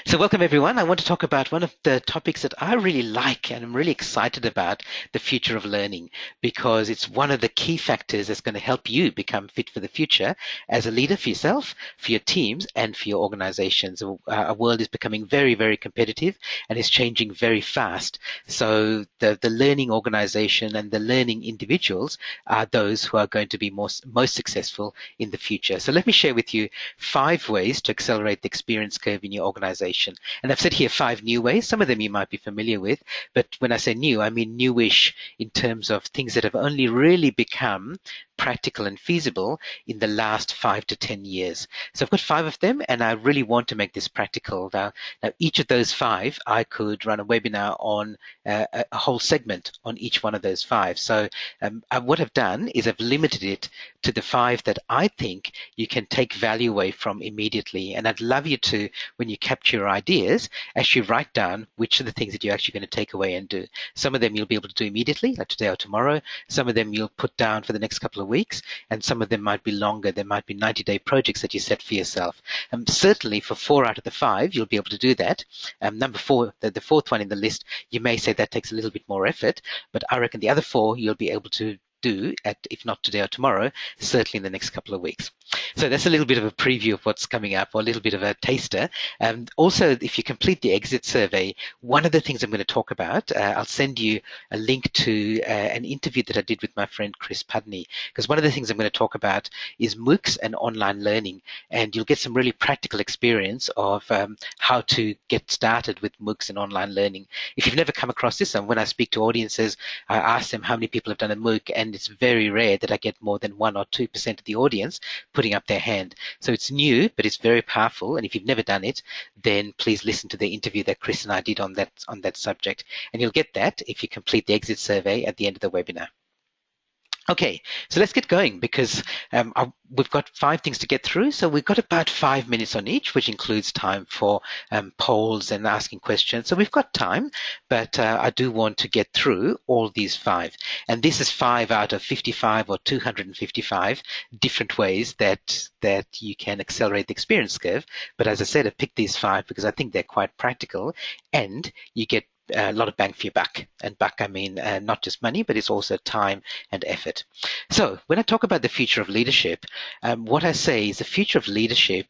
So welcome everyone. I want to talk about one of the topics that I really like and I'm really excited about, the future of learning, because it's one of the key factors that's going to help you become fit for the future as a leader for yourself, for your teams, and for your organizations. Our world is becoming very, very competitive and is changing very fast. So the learning organization and the learning individuals are those who are going to be most successful in the future. So let me share with you 5 ways to accelerate the experience curve in your organization. And I've said here 5 new ways. Some of them you might be familiar with, but when I say new, I mean newish in terms of things that have only really become practical and feasible in the last 5 to 10 years. So I've got 5 of them, and I really want to make this practical. Now each of those 5, I could run a webinar on a whole segment on each one of those 5. So what I've done is I've limited it to the 5 that I think you can take value away from immediately. And I'd love you to, when you capture your ideas, actually write down which are the things that you're actually going to take away and do. Some of them you'll be able to do immediately, like today or tomorrow. Some of them you'll put down for the next couple of weeks, and some of them might be longer. There might be 90-day projects that you set for yourself. Certainly for 4 out of the 5, you'll be able to do that. Number 4, the fourth one in the list, you may say that takes a little bit more effort, but I reckon the other 4 you'll be able to do, if not today or tomorrow, certainly in the next couple of weeks. So that's a little bit of a preview of what's coming up, or a little bit of a taster. Also, if you complete the exit survey, one of the things I'm going to talk about, I'll send you a link to an interview that I did with my friend Chris Pudney, because one of the things I'm going to talk about is MOOCs and online learning, and you'll get some really practical experience of how to get started with MOOCs and online learning. If you've never come across this, and when I speak to audiences, I ask them how many people have done a MOOC, and it's very rare that I get more than 1 or 2% of the audience putting up their hand. So it's new, but it's very powerful. And if you've never done it, then please listen to the interview that Chris and I did on that subject. And you'll get that if you complete the exit survey at the end of the webinar. Okay, so let's get going, because we've got 5 things to get through. So we've got about 5 minutes on each, which includes time for polls and asking questions. So we've got time, but I do want to get through all these 5. And this is 5 out of 55 or 255 different ways that you can accelerate the experience curve. But as I said, I picked these 5 because I think they're quite practical, and you get a lot of bang for your buck. And buck, I mean not just money, but it's also time and effort. So when I talk about the future of leadership, what I say is the future of leadership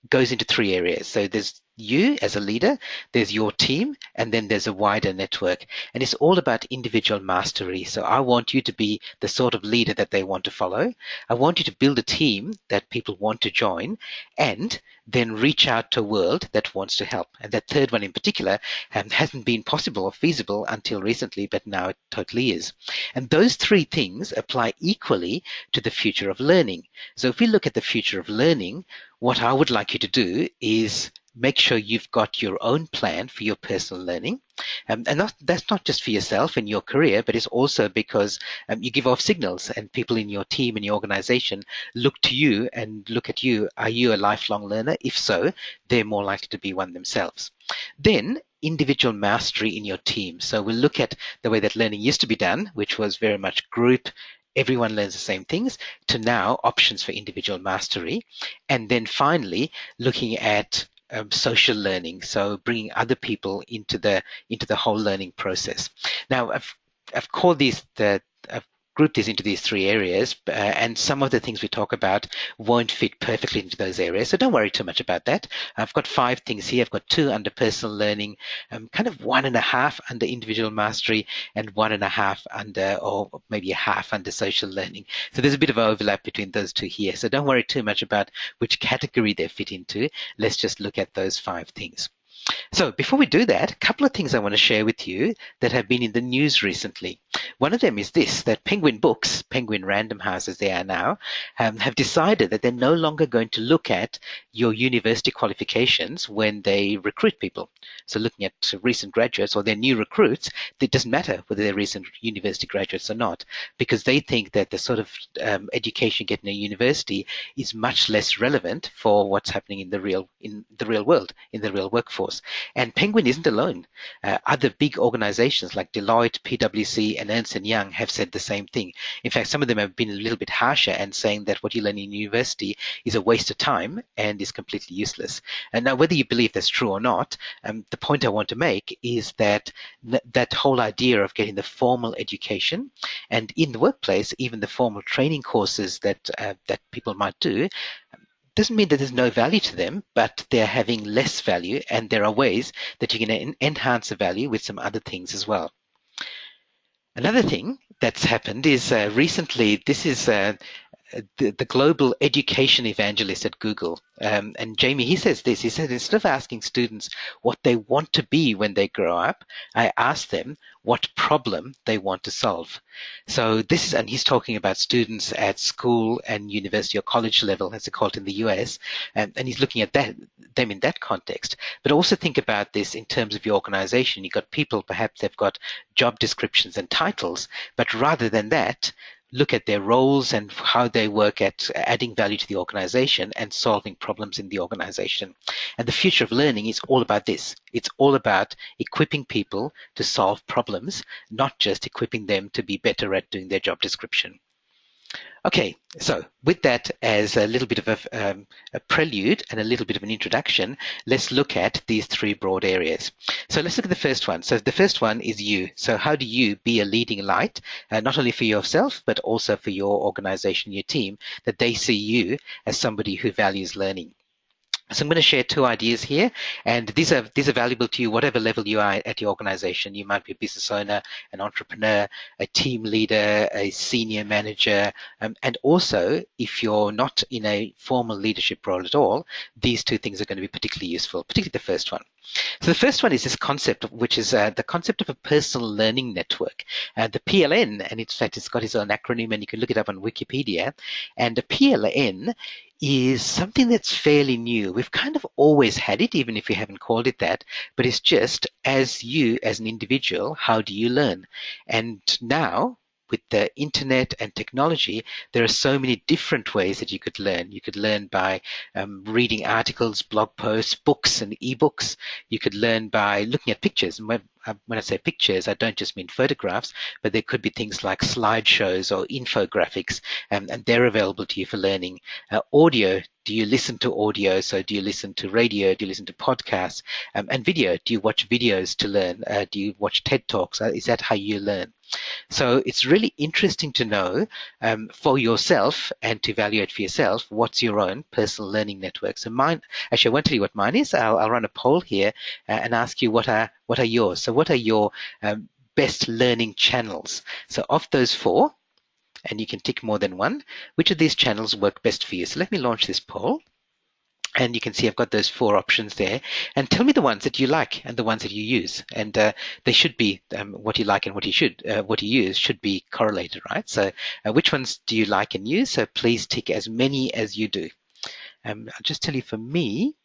goes into 3 areas. So there's you as a leader, there's your team, and then there's a wider network. And it's all about individual mastery. So I want you to be the sort of leader that they want to follow. I want you to build a team that people want to join, and then reach out to a world that wants to help. And that third one in particular hasn't been possible or feasible until recently, but now it totally is. And those 3 things apply equally to the future of learning. So if we look at the future of learning, what I would like you to do is make sure you've got your own plan for your personal learning. And that's not just for yourself and your career, but it's also because you give off signals, and people in your team and your organization look to you and look at you. Are you a lifelong learner? If so, they're more likely to be one themselves. Then individual mastery in your team. So we'll look at the way that learning used to be done, which was very much group. Everyone learns the same things, to now options for individual mastery. And then finally, looking at social learning, so bringing other people into the whole learning process. Now, I've called these I've grouped these into these 3 areas, and some of the things we talk about won't fit perfectly into those areas. So don't worry too much about that. I've got 5 things here. I've got 2 under personal learning, kind of 1.5 under individual mastery, and 1.5 under, or maybe a half under social learning. So there's a bit of overlap between those 2 here. So don't worry too much about which category they fit into. Let's just look at those 5 things. So before we do that, a couple of things I want to share with you that have been in the news recently. One of them is this, that Penguin Books, Penguin Random House as they are now, have decided that they're no longer going to look at your university qualifications when they recruit people. So looking at recent graduates or their new recruits, it doesn't matter whether they're recent university graduates or not, because they think that the sort of education you get in a university is much less relevant for what's happening in the real world, in the real workforce. themselves. And Penguin isn't alone. Other big organizations like Deloitte, PwC, and Ernst & Young have said the same thing. In fact, some of them have been a little bit harsher and saying that what you learn in university is a waste of time and is completely useless. And now, whether you believe that's true or not, the point I want to make is that that whole idea of getting the formal education, and in the workplace, even the formal training courses that people might do, doesn't mean that there's no value to them, but they're having less value, and there are ways that you can enhance the value with some other things as well. Another thing that's happened is recently, this is the global education evangelist at Google. And Jamie, he says this, he said, instead of asking students what they want to be when they grow up, I ask them what problem they want to solve. So this is, and he's talking about students at school and university or college level, as they call it in the US, and he's looking at them in that context. But also think about this in terms of your organization. You've got people, perhaps they've got job descriptions and titles, but rather than that, look at their roles and how they work at adding value to the organization and solving problems in the organization. And the future of learning is all about this. It's all about equipping people to solve problems, not just equipping them to be better at doing their job description. Okay, so with that as a little bit of a prelude and a little bit of an introduction, let's look at these three broad areas. So let's look at the first one. So the first one is you. So how do you be a leading light, not only for yourself, but also for your organization, your team, that they see you as somebody who values learning? So I'm going to share two ideas here, and these are valuable to you, whatever level you are at your organization. You might be a business owner, an entrepreneur, a team leader, a senior manager, and also if you're not in a formal leadership role at all, these two things are going to be particularly useful, particularly the first one. So the first one is this concept, which is the concept of a personal learning network. The PLN, and in fact it's got its own acronym, and you can look it up on Wikipedia, and the PLN is something that's fairly new. We've kind of always had it, even if we haven't called it that, but it's just as you, as an individual, how do you learn? And now, with the internet and technology, there are so many different ways that you could learn. You could learn by reading articles, blog posts, books and ebooks. You could learn by looking at pictures. And when I say pictures, I don't just mean photographs, but there could be things like slideshows or infographics, and they're available to you for learning. Audio, do you listen to audio? So do you listen to radio? Do you listen to podcasts? And video, do you watch videos to learn? Do you watch TED Talks? Is that how you learn? So it's really interesting to know for yourself and to evaluate for yourself what's your own personal learning network. So mine, actually, I won't tell you what mine is. I'll run a poll here and ask you what are yours. So what are your best learning channels? So of those four, and you can tick more than one, which of these channels work best for you? So let me launch this poll. And you can see I've got those four options there. And tell me the ones that you like and the ones that you use. And they should be what you like and what you use should be correlated, right? So which ones do you like and use? So please tick as many as you do. I'll just tell you for me,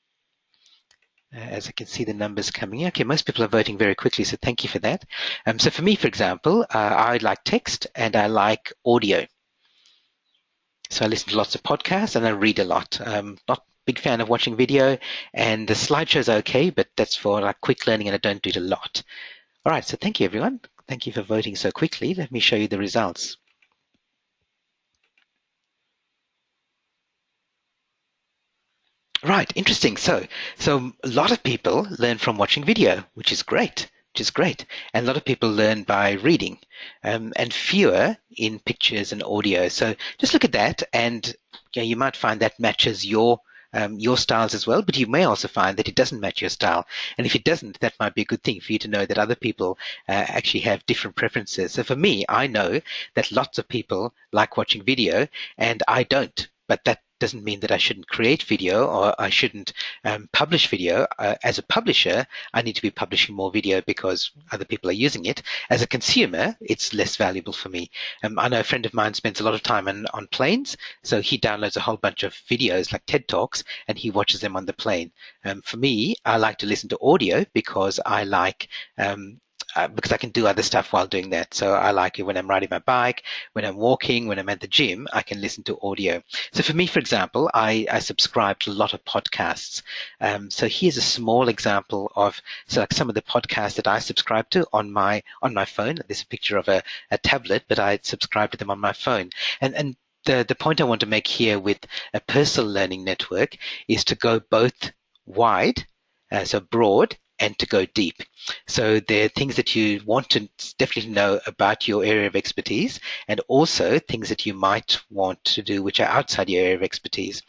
as I can see the numbers coming in. Okay, most people are voting very quickly, so thank you for that. So for me, for example, I like text and I like audio. So I listen to lots of podcasts and I read a lot. Not big fan of watching video, and the slideshows are okay, but that's for like quick learning and I don't do it a lot. All right, so thank you everyone. Thank you for voting so quickly. Let me show you the results. Right, interesting. So a lot of people learn from watching video, which is great. And a lot of people learn by reading, and fewer in pictures and audio. So just look at that, and you might find that matches your styles as well, but you may also find that it doesn't match your style. And if it doesn't, that might be a good thing for you to know that other people actually have different preferences. So for me, I know that lots of people like watching video and I don't, but that doesn't mean that I shouldn't create video or I shouldn't publish video. As a publisher, I need to be publishing more video because other people are using it. As a consumer, it's less valuable for me. I know a friend of mine spends a lot of time on planes, so he downloads a whole bunch of videos like TED Talks and he watches them on the plane. For me, I like to listen to audio because I like because I can do other stuff while doing that. So I like it when I'm riding my bike, when I'm walking, when I'm at the gym, I can listen to audio. So for me, for example, I subscribe to a lot of podcasts. So here's a small example of like some of the podcasts that I subscribe to on my phone. This is a picture of a tablet, but I subscribe to them on my phone. And the point I want to make here with a personal learning network is to go both wide, so broad, and to go deep. So there are things that you want to definitely know about your area of expertise, and also things that you might want to do which are outside your area of expertise.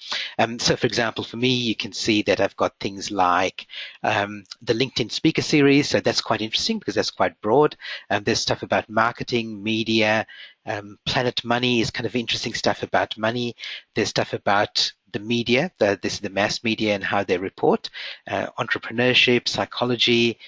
So for example, for me, you can see that I've got things like the LinkedIn speaker series. So that's quite interesting because that's quite broad. There's stuff about marketing, media, Planet Money is kind of interesting stuff about money. There's stuff about the media, this is the mass media and how they report, entrepreneurship, psychology,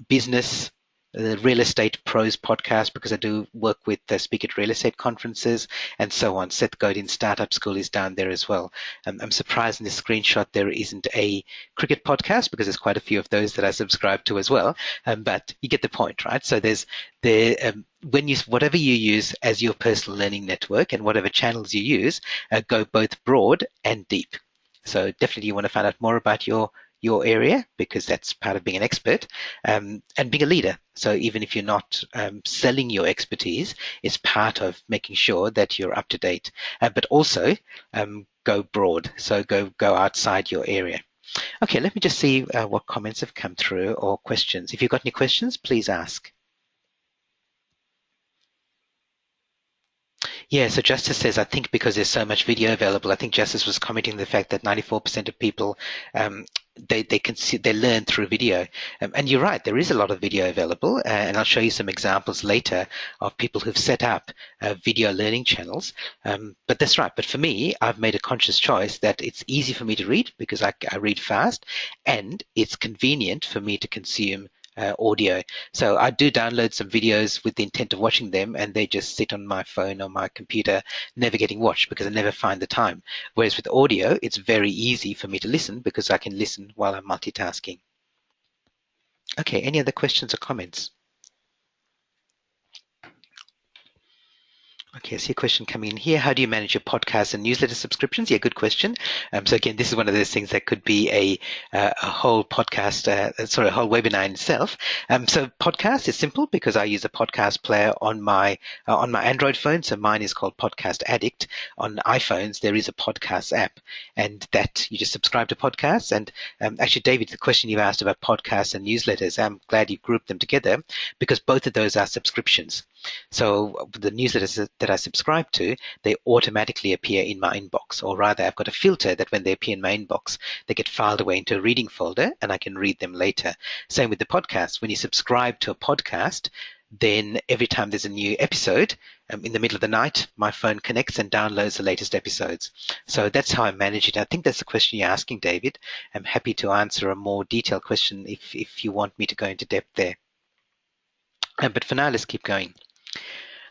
business, the Real Estate Pros podcast, because I do work with speak at real estate conferences and so on. Seth Godin Startup School is down there as well. I'm surprised in this screenshot there isn't a cricket podcast because there's quite a few of those that I subscribe to as well. But you get the point, right? So whatever you use as your personal learning network and whatever channels you use, go both broad and deep. So definitely you want to find out more about your area because that's part of being an expert, and being a leader. So even if you're not selling your expertise, it's part of making sure that you're up to date. But also go broad. So go outside your area. Okay, let me just see what comments have come through or questions. If you've got any questions, please ask. Yeah, so Justice says, I think because there's so much video available, I think Justice was commenting on the fact that 94% of people, they learn through video. And you're right, there is a lot of video available, and I'll show you some examples later of people who've set up video learning channels. But that's right. But for me, I've made a conscious choice that it's easy for me to read because I read fast, and it's convenient for me to consume audio. So I do download some videos with the intent of watching them, and they just sit on my phone or my computer, never getting watched because I never find the time. Whereas with audio, it's very easy for me to listen because I can listen while I'm multitasking. Okay, any other questions or comments? Okay, I see a question coming in here. How do you manage your podcast and newsletter subscriptions? Yeah, good question. So again, this is one of those things that could be a whole podcast, a whole webinar in itself. So podcast is simple because I use a podcast player on my Android phone. So mine is called Podcast Addict. On iPhones, there is a podcast app, and that you just subscribe to podcasts. And actually, David, the question you asked about podcasts and newsletters, I'm glad you grouped them together because both of those are subscriptions. So the newsletters that I subscribe to, they automatically appear in my inbox, or rather I've got a filter that when they appear in my inbox, they get filed away into a reading folder and I can read them later. Same with the podcast. When you subscribe to a podcast, then every time there's a new episode, in the middle of the night, my phone connects and downloads the latest episodes. So that's how I manage it. I think that's the question you're asking, David. I'm happy to answer a more detailed question if you want me to go into depth there. But for now, let's keep going.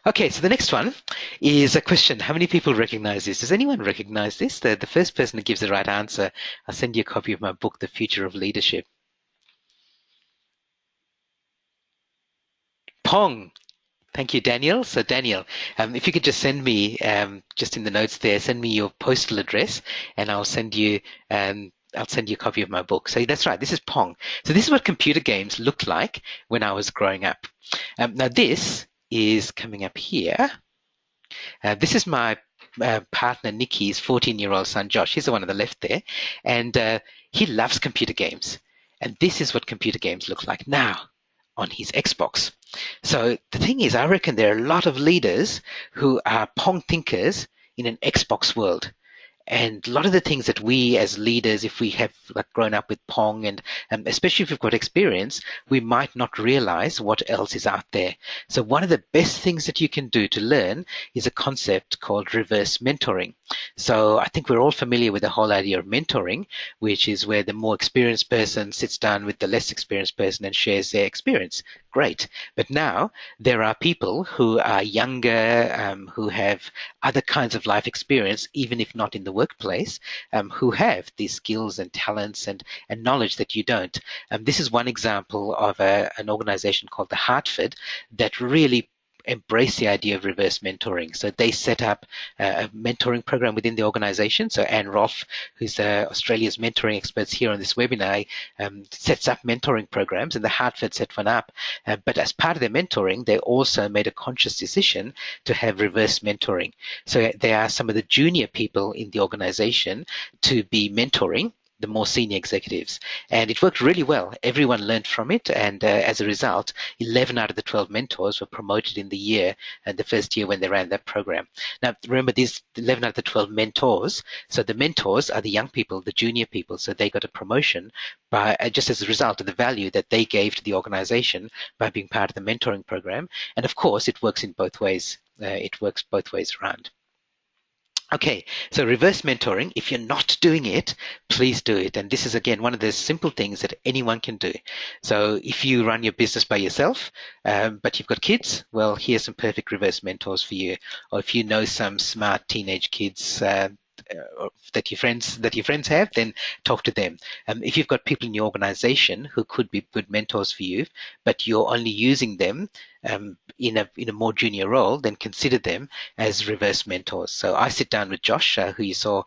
Okay, so the next one is a question. How many people recognize this? Does anyone recognize this? The first person that gives the right answer, I'll send you a copy of my book, The Future of Leadership. Pong. Thank you, Daniel. So Daniel, if you could just send me, just in the notes there, send me your postal address and I'll send you a copy of my book. So that's right, this is Pong. So this is what computer games looked like when I was growing up. Now this is coming up here. This is my partner Nikki's 14-year-old son Josh. He's the one on the left there, and he loves computer games. And this is what computer games look like now on his Xbox. So the thing is, I reckon there are a lot of leaders who are Pong thinkers in an Xbox world. And a lot of the things that we as leaders, if we have grown up with Pong and especially if we've got experience, we might not realize what else is out there. So one of the best things that you can do to learn is a concept called reverse mentoring. So I think we're all familiar with the whole idea of mentoring, which is where the more experienced person sits down with the less experienced person and shares their experience. great. But now there are people who are younger, who have other kinds of life experience, even if not in the workplace, who have these skills and talents and knowledge that you don't. This is one example of an organization called the Hartford that really embrace the idea of reverse mentoring. So they set up a mentoring program within the organization. So Anne Rolfe, who's Australia's mentoring experts here on this webinar, sets up mentoring programs, and the Hartford set one up. But as part of their mentoring, they also made a conscious decision to have reverse mentoring. So they are some of the junior people in the organization to be mentoring the more senior executives. And it worked really well. Everyone learned from it. And as a result, 11 out of the 12 mentors were promoted in the year, and the first year when they ran that program. Now, remember, these 11 out of the 12 mentors, so the mentors are the young people, the junior people, so they got a promotion by just as a result of the value that they gave to the organization by being part of the mentoring program. And of course, it works in both ways. It works both ways around. Okay, so reverse mentoring, if you're not doing it, please do it. And this is, again, one of the simple things that anyone can do. So if you run your business by yourself, but you've got kids, well, here's some perfect reverse mentors for you. Or if you know some smart teenage kids that your friends have, then talk to them. If you've got people in your organization who could be good mentors for you, but you're only using them in a more junior role, then consider them as reverse mentors. So I sit down with Josh, who you saw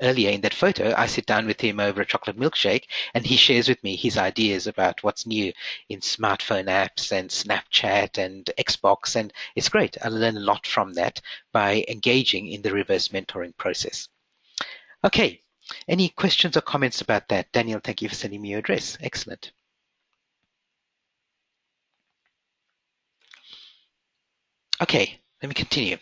earlier in that photo. I sit down with him over a chocolate milkshake, and he shares with me his ideas about what's new in smartphone apps and Snapchat and Xbox, and it's great. I learn a lot from that by engaging in the reverse mentoring process. Okay, any questions or comments about that? Daniel, thank you for sending me your address. Excellent. Okay, let me continue.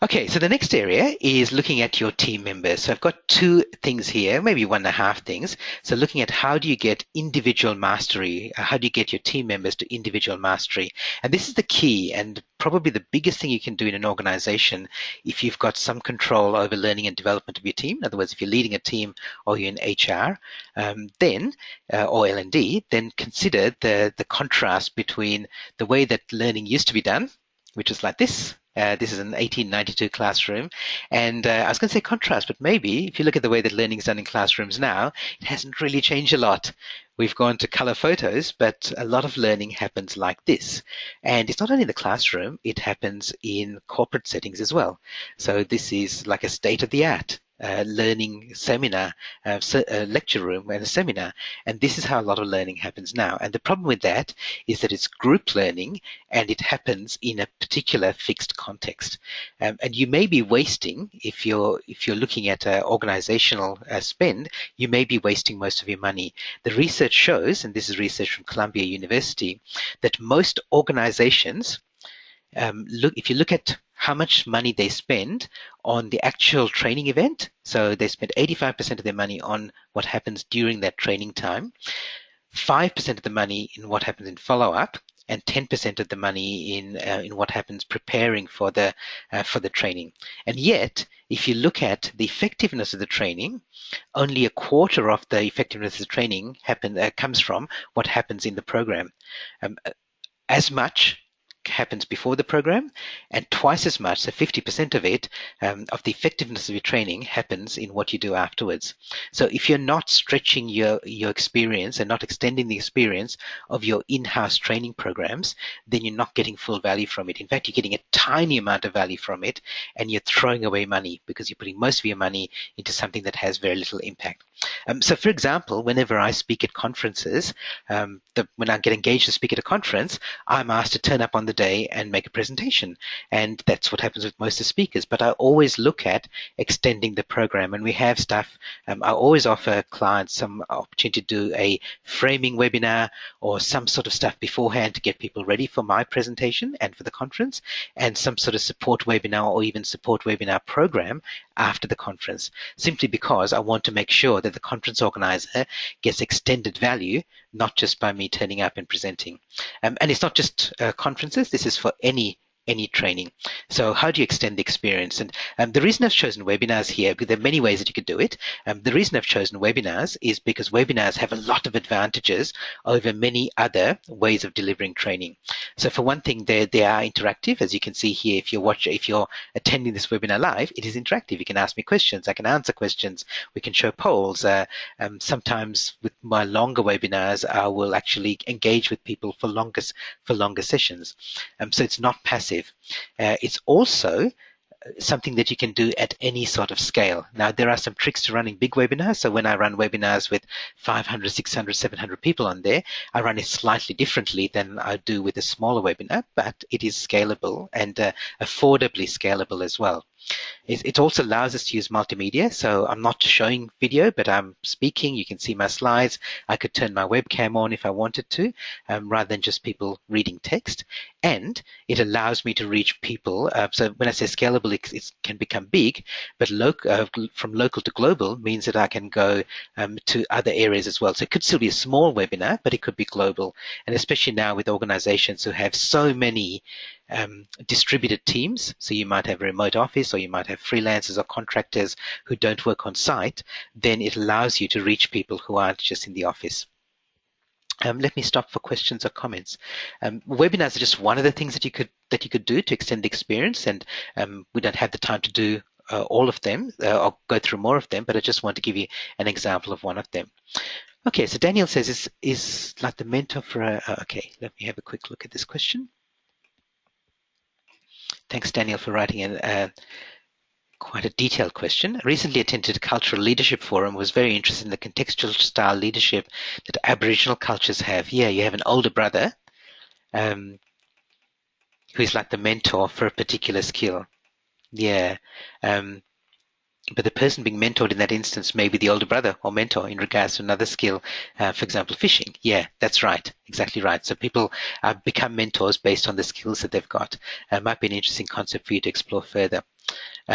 Okay, so the next area is looking at your team members. So I've got two things here, maybe one and a half things. So looking at how do you get individual mastery? How do you get your team members to individual mastery? And this is the key and probably the biggest thing you can do in an organization if you've got some control over learning and development of your team. In other words, if you're leading a team or you're in HR, or L&D, then consider the contrast between the way that learning used to be done, which is like this. This is an 1892 classroom. And I was going to say contrast, but maybe if you look at the way that learning is done in classrooms now, it hasn't really changed a lot. We've gone to color photos, but a lot of learning happens like this. And it's not only in the classroom, it happens in corporate settings as well. So this is like a state-of-the-art learning seminar, lecture room and a seminar. And this is how a lot of learning happens now. And the problem with that is that it's group learning and it happens in a particular fixed context. And you may be wasting, if you're looking at organizational spend, you may be wasting most of your money. The research shows, and this is research from Columbia University, that most organizations, if you look at how much money they spend on the actual training event, so they spend 85% of their money on what happens during that training time, 5% of the money in what happens in follow-up, and 10% of the money in what happens preparing for the training. And yet, if you look at the effectiveness of the training, only a quarter of the effectiveness of the training comes from what happens in the program. As much happens before the program, and twice as much, so 50% of it, of the effectiveness of your training happens in what you do afterwards. So if you're not stretching your experience and not extending the experience of your in-house training programs, then you're not getting full value from it. In fact, you're getting a tiny amount of value from it, and you're throwing away money because you're putting most of your money into something that has very little impact. So for example, whenever I speak at conferences, when I get engaged to speak at a conference, I'm asked to turn up on the day and make a presentation. And that's what happens with most of the speakers. But I always look at extending the program. And we have stuff, I always offer clients some opportunity to do a framing webinar or some sort of stuff beforehand to get people ready for my presentation and for the conference, and some sort of support webinar or even support webinar program after the conference, simply because I want to make sure that the conference organizer gets extended value, not just by me turning up and presenting. And it's not just conferences. This is for any any training. So how do you extend the experience? And the reason I've chosen webinars here, because there are many ways that you could do it. The reason I've chosen webinars is because webinars have a lot of advantages over many other ways of delivering training. So for one thing, they are interactive. As you can see here, if you're attending this webinar live, it is interactive. You can ask me questions. I can answer questions. We can show polls. Sometimes with my longer webinars, I will actually engage with people for longer sessions. So it's not passive. It's also something that you can do at any sort of scale. Now, there are some tricks to running big webinars. So when I run webinars with 500, 600, 700 people on there, I run it slightly differently than I do with a smaller webinar, but it is scalable and affordably scalable as well. It also allows us to use multimedia. So I'm not showing video, but I'm speaking. You can see my slides. I could turn my webcam on if I wanted to, rather than just people reading text. And it allows me to reach people. So when I say scalable, it can become big, but from local to global means that I can go to other areas as well. So it could still be a small webinar, but it could be global. And especially now with organizations who have so many distributed teams. So you might have a remote office, or you might have freelancers or contractors who don't work on site. Then it allows you to reach people who aren't just in the office. Let me stop for questions or comments. Webinars are just one of the things that you could do to extend the experience, and we don't have the time to do all of them or go through more of them, but I just want to give you an example of one of them. Okay, so Daniel says, is like the mentor for okay, let me have a quick look at this question. Thanks, Daniel, for writing quite a detailed question. I recently attended a cultural leadership forum, was very interested in the contextual style leadership that Aboriginal cultures have. Yeah, you have an older brother who is like the mentor for a particular skill. Yeah. But the person being mentored in that instance may be the older brother or mentor in regards to another skill, for example, fishing. Yeah, that's right. Exactly right. So people become mentors based on the skills that they've got. Might be an interesting concept for you to explore further.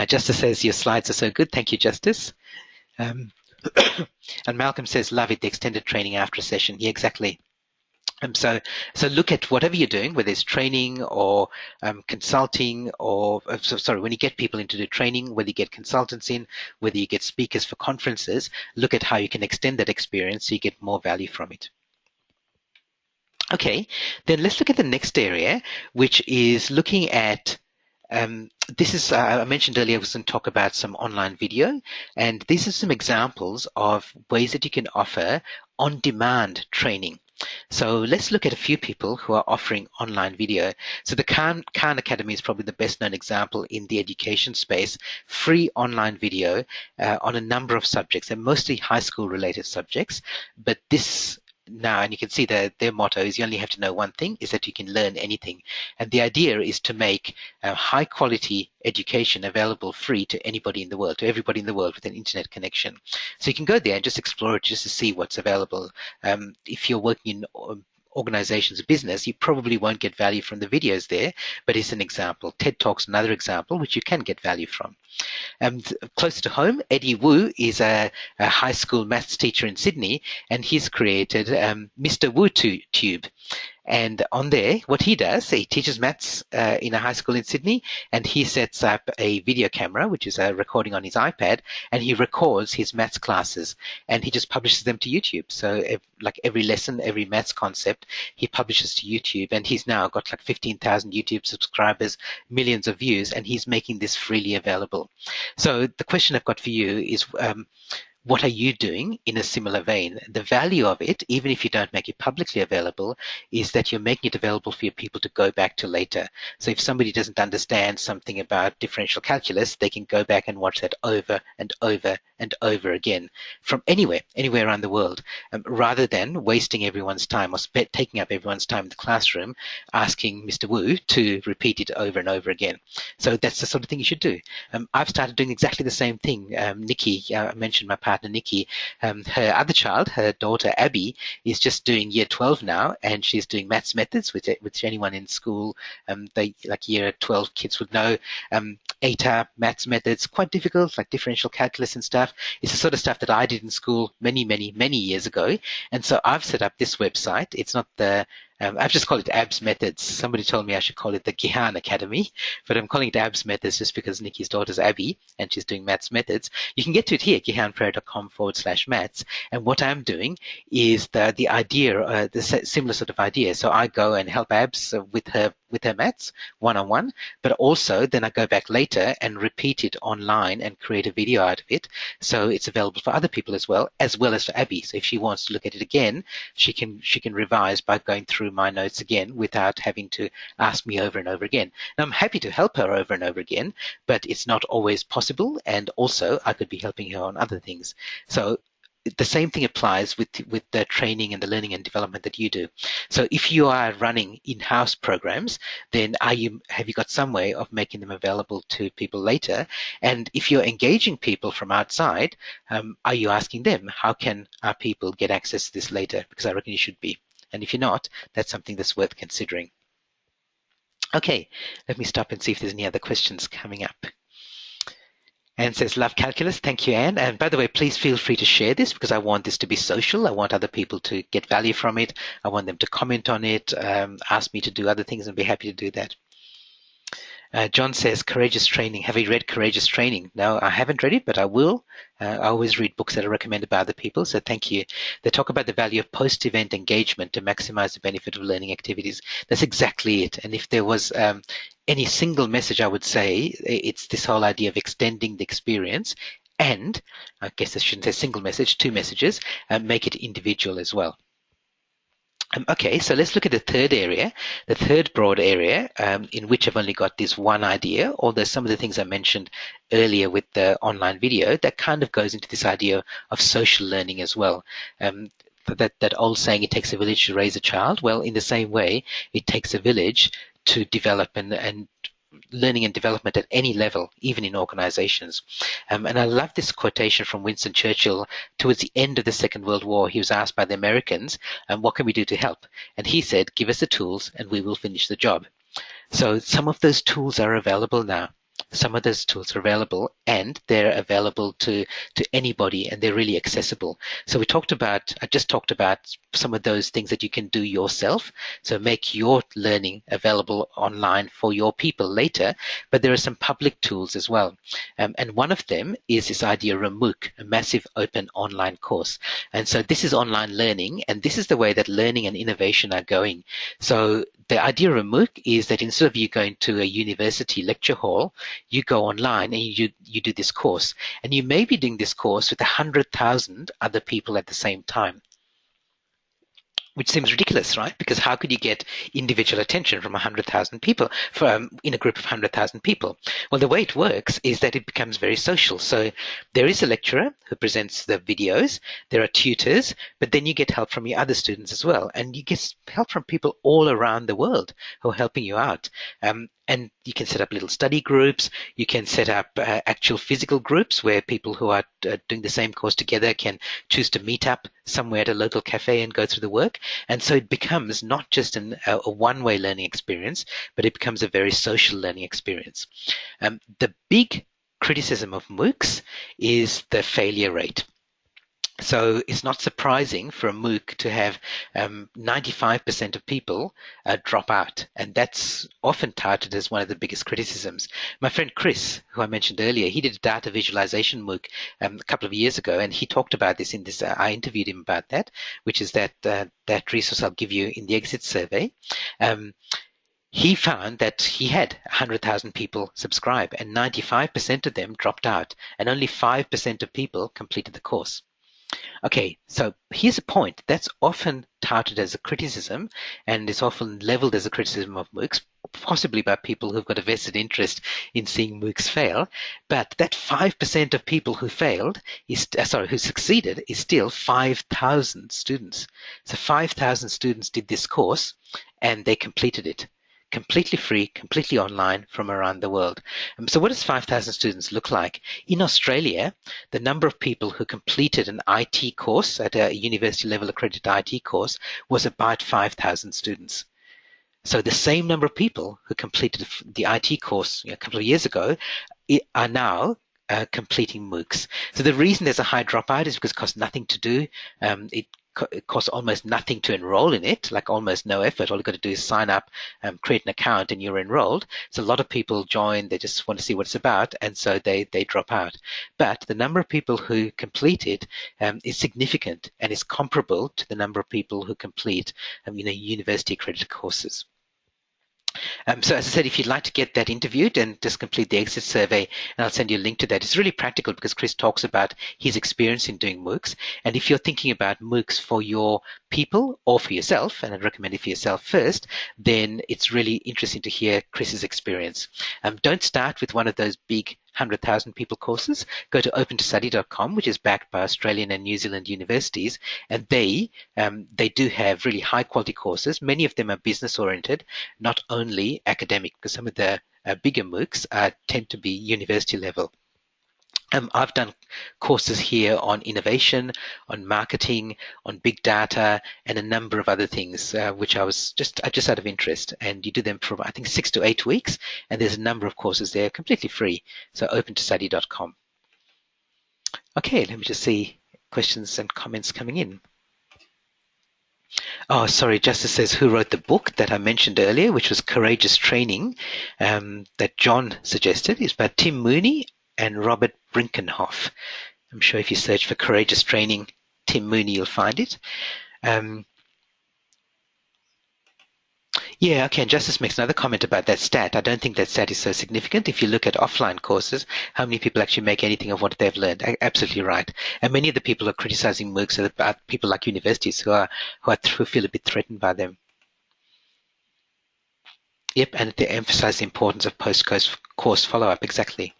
Justice says, your slides are so good. Thank you, Justice. And Malcolm says, love it, the extended training after a session. Yeah, exactly. So look at whatever you're doing, whether it's training or consulting, or when you get people into the training, whether you get consultants in, whether you get speakers for conferences, look at how you can extend that experience so you get more value from it. Okay, then let's look at the next area, which is looking at this is, I mentioned earlier, I was going to talk about some online video, and these are some examples of ways that you can offer on-demand training. So let's look at a few people who are offering online video. So the Khan Academy is probably the best known example in the education space. Free online video on a number of subjects, and mostly high school related subjects. But this now, and you can see that their motto is you only have to know one thing, is that you can learn anything. And the idea is to make high quality education available free to anybody in the world, to everybody in the world with an internet connection. So you can go there and just explore it just to see what's available. If you're working in organizations of business, you probably won't get value from the videos there, but it's an example. TED Talk's another example which you can get value from. Closer to home, Eddie Wu is a high school maths teacher in Sydney, and he's created Mr. Wu Tube. And on there, what he does, he teaches maths in a high school in Sydney, and he sets up a video camera, which is a recording on his iPad, and he records his maths classes, and he just publishes them to YouTube. So like every lesson, every maths concept, he publishes to YouTube, and he's now got like 15,000 YouTube subscribers, millions of views, and he's making this freely available. So the question I've got for you is, what are you doing in a similar vein? The value of it, even if you don't make it publicly available, is that you're making it available for your people to go back to later. So if somebody doesn't understand something about differential calculus, they can go back and watch that over and over and over again from anywhere around the world, rather than wasting everyone's time or taking up everyone's time in the classroom asking Mr. Wu to repeat it over and over again. So that's the sort of thing you should do. I've started doing exactly the same thing. Nikki, I mentioned my partner Nikki, her other child, her daughter Abby, is just doing year 12 now, and she's doing maths methods, which anyone in school, they like year 12 kids would know. ATAR maths methods, quite difficult, like differential calculus and stuff. It's the sort of stuff that I did in school many years ago. And so I've set up this website. It's not the I've just called it ABS Methods. Somebody told me I should call it the Gihan Academy, but I'm calling it ABS Methods just because Nikki's daughter's Abby and she's doing maths methods. You can get to it here, gihanprayer.com/maths. And what I'm doing is the idea, the similar sort of idea. So I go and help Abs with her maths one-on-one, but also then I go back later and repeat it online and create a video out of it. So it's available for other people as well as for Abby. So if she wants to look at it again, she can revise by going through my notes again without having to ask me over and over again. Now, I'm happy to help her over and over again, but it's not always possible. And also I could be helping her on other things. So the same thing applies with the training and the learning and development that you do. So if you are running in-house programs, then have you got some way of making them available to people later? And if you're engaging people from outside, are you asking them, how can our people get access to this later? Because I reckon you should be. And if you're not, that's something that's worth considering. Okay, let me stop and see if there's any other questions coming up. Anne says, love calculus. Thank you, Anne. And by the way, please feel free to share this because I want this to be social. I want other people to get value from it. I want them to comment on it, ask me to do other things, and be happy to do that. John says, Courageous Training. Have you read Courageous Training? No, I haven't read it, but I will. I always read books that are recommended by other people, so thank you. They talk about the value of post-event engagement to maximize the benefit of learning activities. That's exactly it. And if there was any single message, I would say it's this whole idea of extending the experience and, I guess I shouldn't say single message, two messages, make it individual as well. Okay, so let's look at the third area, the third broad area in which I've only got this one idea, although some of the things I mentioned earlier with the online video, that kind of goes into this idea of social learning as well. That old saying, it takes a village to raise a child. Well, in the same way, it takes a village to develop and learning and development at any level, even in organizations. And I love this quotation from Winston Churchill. Towards the end of the Second World War, he was asked by the Americans, what can we do to help? And he said, give us the tools and we will finish the job. So some of those tools are available now. Some of those tools are available and they're available to anybody and they're really accessible. So I just talked about some of those things that you can do yourself. So make your learning available online for your people later, but there are some public tools as well. And one of them is this idea of a MOOC, a massive open online course. And so this is online learning, and this is the way that learning and innovation are going. So the idea of a MOOC is that instead of you going to a university lecture hall, you go online and you do this course. And you may be doing this course with 100,000 other people at the same time, which seems ridiculous, right? Because how could you get individual attention from 100,000 people in a group of 100,000 people? Well, the way it works is that it becomes very social. So there is a lecturer who presents the videos, there are tutors, but then you get help from your other students as well. And you get help from people all around the world who are helping you out. And you can set up little study groups. You can set up actual physical groups where people who are doing the same course together can choose to meet up somewhere at a local cafe and go through the work. And so it becomes not just a one-way learning experience, but it becomes a very social learning experience. The big criticism of MOOCs is the failure rate. So it's not surprising for a MOOC to have 95% of people drop out. And that's often touted as one of the biggest criticisms. My friend Chris, who I mentioned earlier, he did a data visualization MOOC a couple of years ago, and he talked about this in this. I interviewed him about that, which is that resource I'll give you in the exit survey. He found that he had 100,000 people subscribe, and 95% of them dropped out, and only 5% of people completed the course. Okay, so here's a point that's often touted as a criticism and is often leveled as a criticism of MOOCs, possibly by people who've got a vested interest in seeing MOOCs fail. But that 5% of people who who succeeded is still 5,000 students. So 5,000 students did this course and they completed it. Completely free, completely online from around the world. So what does 5,000 students look like? In Australia, the number of people who completed an IT course at a university level accredited IT course was about 5,000 students. So the same number of people who completed the IT course a couple of years ago are now completing MOOCs. So the reason there's a high dropout is because it costs nothing to do. It it costs almost nothing to enroll in it, like almost no effort. All you've got to do is sign up, create an account, and you're enrolled. So a lot of people join, they just want to see what it's about, and so they drop out. But the number of people who complete it is significant and is comparable to the number of people who complete university accredited courses. So as I said, if you'd like to get that interviewed and just complete the exit survey, and I'll send you a link to that. It's really practical because Chris talks about his experience in doing MOOCs. And if you're thinking about MOOCs for your people or for yourself, and I'd recommend it for yourself first, then it's really interesting to hear Chris's experience. Don't start with one of those big 100,000 people courses. Go to opentostudy.com, which is backed by Australian and New Zealand universities, and they do have really high quality courses. Many of them are business oriented, not only academic, because some of the bigger MOOCs tend to be university level. I've done courses here on innovation, on marketing, on big data, and a number of other things, which I was just out of interest. And you do them for, I think, 6 to 8 weeks, and there's a number of courses there completely free. So opentostudy.com. Okay, let me just see questions and comments coming in. Oh, sorry, Justice says who wrote the book that I mentioned earlier, which was Courageous Training, that John suggested. It's by Tim Mooney and Robert Brinkenhoff. I'm sure if you search for Courageous Training, Tim Mooney, you'll find it. Yeah, okay, and Justice makes another comment about that stat. I don't think that stat is so significant. If you look at offline courses, how many people actually make anything of what they've learned? Absolutely right. And many of the people who are criticizing MOOCs are about people like universities who feel a bit threatened by them. Yep, and they emphasize the importance of post-course follow-up, exactly.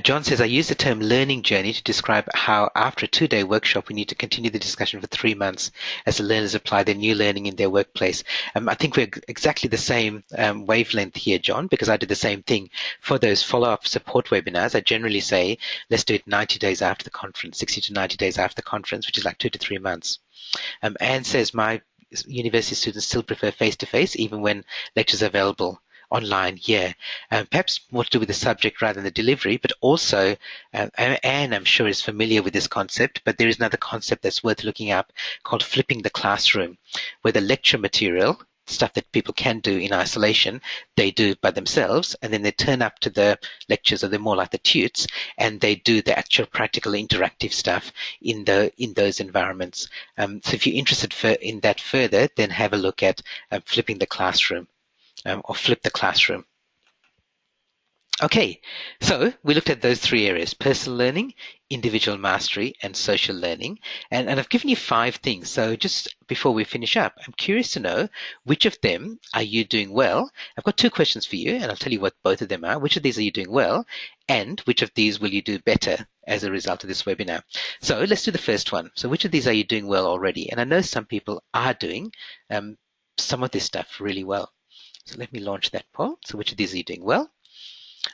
John says, I use the term learning journey to describe how after a 2-day workshop, we need to continue the discussion for 3 months as the learners apply their new learning in their workplace. I think we're exactly the same wavelength here, John, because I did the same thing. For those follow-up support webinars, I generally say, let's do it 90 days after the conference, 60 to 90 days after the conference, which is like 2 to 3 months. Anne says, my university students still prefer face-to-face, even when lectures are available online, yeah. Perhaps more to do with the subject rather than the delivery, but also, Anne, I'm sure, is familiar with this concept, but there is another concept that's worth looking up called flipping the classroom, where the lecture material, stuff that people can do in isolation, they do by themselves, and then they turn up to the lectures, or they're more like the tutes, and they do the actual practical interactive stuff in those environments. So if you're interested in that further, then have a look at flipping the classroom. Or flip the classroom. Okay, so we looked at those 3 areas: personal learning, individual mastery, and social learning. And I've given you 5 things. So just before we finish up, I'm curious to know which of them are you doing well? I've got 2 questions for you, and I'll tell you what both of them are. Which of these are you doing well? And which of these will you do better as a result of this webinar? So let's do the first one. So which of these are you doing well already? And I know some people are doing some of this stuff really well. So let me launch that poll. So which of these are you doing well?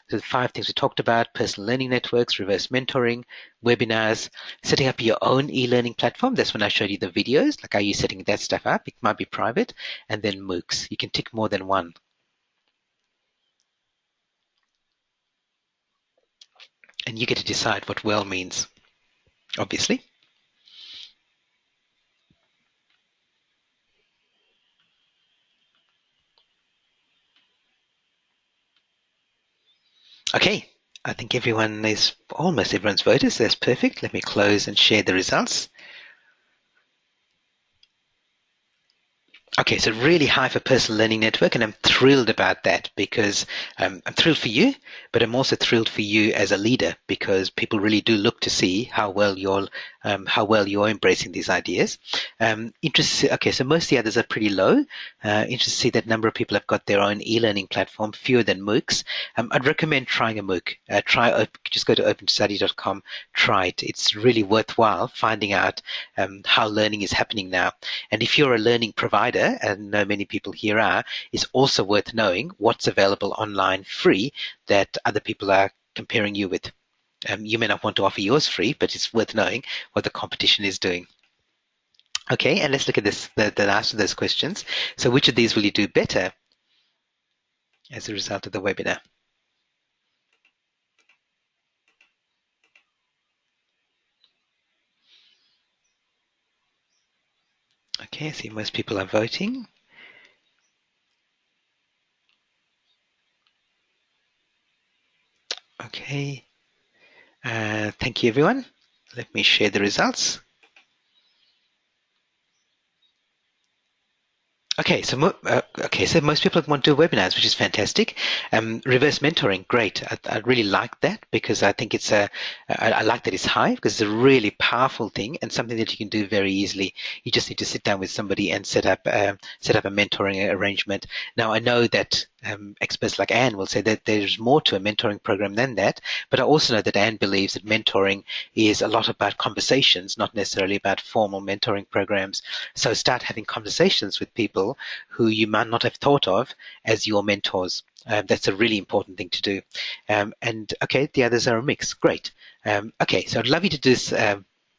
So the 5 things we talked about: personal learning networks, reverse mentoring, webinars, setting up your own e-learning platform. That's when I showed you the videos, like are you setting that stuff up? It might be private. And then MOOCs. You can tick more than one. And you get to decide what well means, obviously. Okay, I think almost everyone's voted, so that's perfect. Let me close and share the results. Okay, so really high for personal learning network, and I'm thrilled about that because I'm thrilled for you, but I'm also thrilled for you as a leader because people really do look to see how well you're embracing these ideas. Okay, so most of the others are pretty low. Interested to see that number of people have got their own e-learning platform, fewer than MOOCs. I'd recommend trying a MOOC. Just go to openstudy.com, try it. It's really worthwhile finding out how learning is happening now. And if you're a learning provider, and I know many people here are, it's also worth knowing what's available online free that other people are comparing you with. You may not want to offer yours free, but it's worth knowing what the competition is doing. Okay, and let's look at the last of those questions. So which of these will you do better as a result of the webinar? Okay, I see most people are voting. Okay, thank you everyone. Let me share the results. Okay, so most people want to do webinars, which is fantastic. Reverse mentoring, great. I really like that because I think I like that it's high because it's a really powerful thing and something that you can do very easily. You just need to sit down with somebody and set up a mentoring arrangement. Now I know that experts like Anne will say that there's more to a mentoring program than that, but I also know that Anne believes that mentoring is a lot about conversations, not necessarily about formal mentoring programs. So start having conversations with people who you might not have thought of as your mentors. That's a really important thing to do. And okay, the others are a mix. Great. Okay, so I'd love you to do this.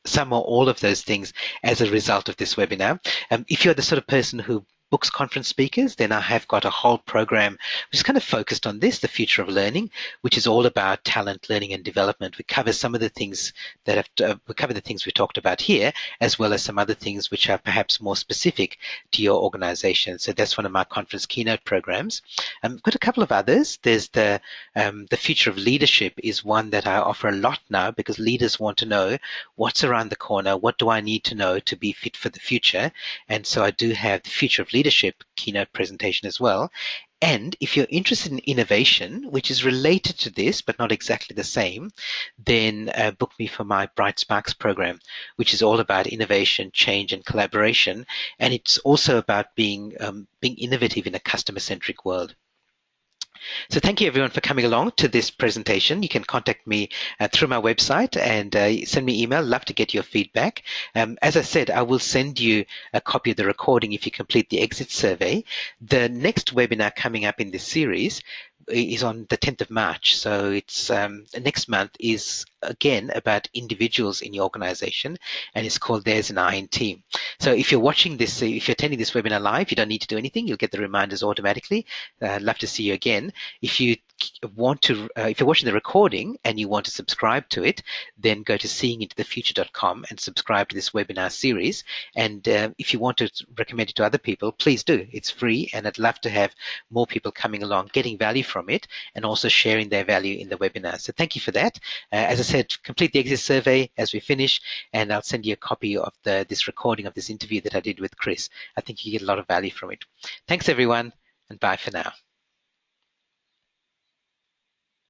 Some or all of those things as a result of this webinar. If you're the sort of person who books conference speakers, then I have got a whole program which is kind of focused on this, the future of learning, which is all about talent, learning, and development. We cover some of the things we cover the things we talked about here, as well as some other things which are perhaps more specific to your organization. So that's one of my conference keynote programs. I've got a couple of others. There's the future of leadership is one that I offer a lot now because leaders want to know what's around the corner, what do I need to know to be fit for the future, and so I do have the future of leadership keynote presentation as well. And if you're interested in innovation, which is related to this but not exactly the same, then book me for my Bright Sparks program, which is all about innovation, change, and collaboration. And it's also about being innovative in a customer-centric world. So thank you everyone for coming along to this presentation. You can contact me through my website and send me email. Love to get your feedback. As I said, I will send you a copy of the recording if you complete the exit survey. The next webinar coming up in this series is on the 10th of March. So it's next month is again about individuals in your organization, and it's called There's an I in Team. So if you're watching this, if you're attending this webinar live, you don't need to do anything. You'll get the reminders automatically. Love to see you again. If you if you're watching the recording and you want to subscribe to it, then go to seeingintothefuture.com and subscribe to this webinar series. And if you want to recommend it to other people, please do. It's free, and I'd love to have more people coming along, getting value from it, and also sharing their value in the webinar. So thank you for that. As I said, complete the exit survey as we finish, and I'll send you a copy of this recording of this interview that I did with Chris. I think you get a lot of value from it. Thanks, everyone, and bye for now.